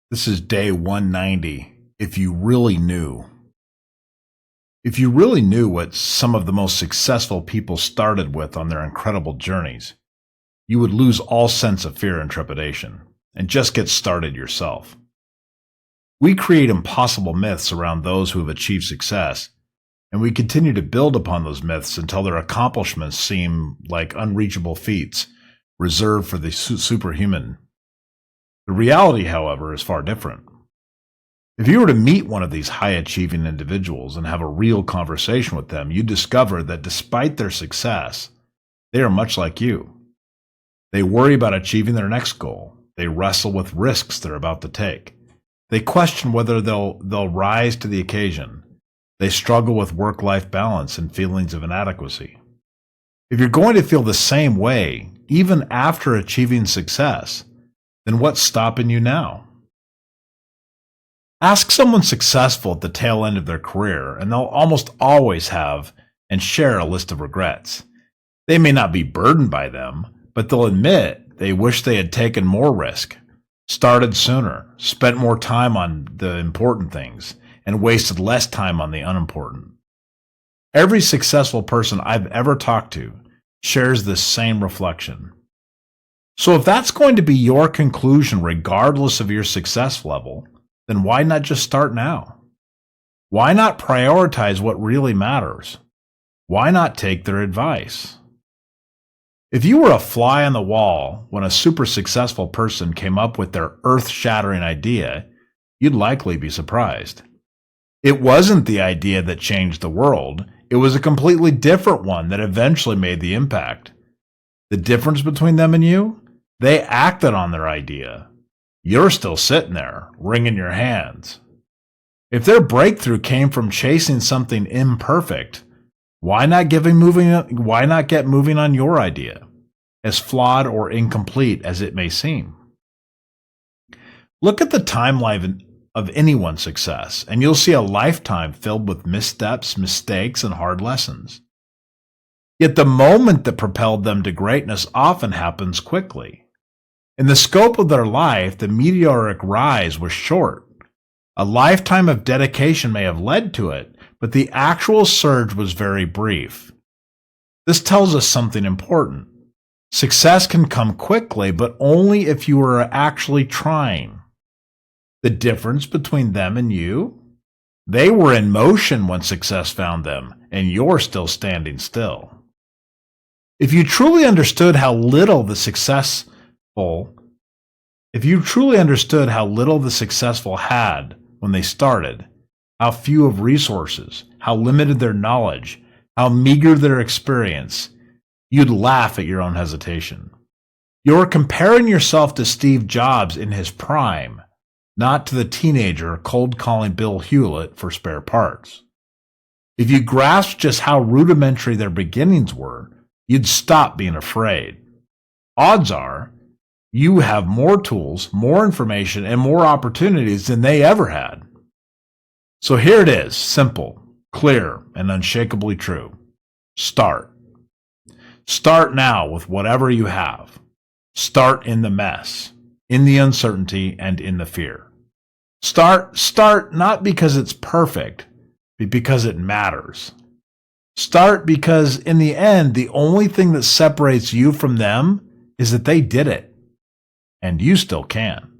This is day 190. If you really knew. If you really knew what some of the most successful people started with on their incredible journeys, you would lose all sense of fear and trepidation and just get started yourself. We create impossible myths around those who have achieved success, and we continue to build upon those myths until their accomplishments seem like unreachable feats reserved for the superhuman. The reality, however, is far different. If you were to meet one of these high-achieving individuals and have a real conversation with them, you'd discover that despite their success, they are much like you. They worry about achieving their next goal. They wrestle with risks they're about to take. They question whether they'll rise to the occasion. They struggle with work-life balance and feelings of inadequacy. If you're going to feel the same way, even after achieving success, then what's stopping you now? Ask someone successful at the tail end of their career, and they'll almost always have and share a list of regrets. They may not be burdened by them, but they'll admit they wish they had taken more risk, started sooner, spent more time on the important things, and wasted less time on the unimportant. Every successful person I've ever talked to shares this same reflection. So if that's going to be your conclusion regardless of your success level, then why not just start now? Why not prioritize what really matters? Why not take their advice? If you were a fly on the wall when a super successful person came up with their earth-shattering idea, you'd likely be surprised. It wasn't the idea that changed the world. It was a completely different one that eventually made the impact. The difference between them and you? They acted on their idea. You're still sitting there, wringing your hands. If their breakthrough came from chasing something imperfect, why not get moving on your idea, as flawed or incomplete as it may seem? Look at the timeline of anyone's success, and you'll see a lifetime filled with missteps, mistakes, and hard lessons. Yet the moment that propelled them to greatness often happens quickly. In the scope of their life, the meteoric rise was short. A lifetime of dedication may have led to it, but the actual surge was very brief. This tells us something important. Success can come quickly, but only if you are actually trying. The difference between them and you? They were in motion when success found them, and you're still standing still. If you truly understood how little the successful had when they started, how few of resources, how limited their knowledge, how meager their experience, you'd laugh at your own hesitation. You're comparing yourself to Steve Jobs in his prime, not to the teenager cold calling Bill Hewlett for spare parts. If you grasped just how rudimentary their beginnings were, you'd stop being afraid. Odds are, you have more tools, more information, and more opportunities than they ever had. So here it is, simple, clear, and unshakably true. Start. Start now with whatever you have. Start in the mess, in the uncertainty, and in the fear. Start not because it's perfect, but because it matters. Start because in the end, the only thing that separates you from them is that they did it, and you still can.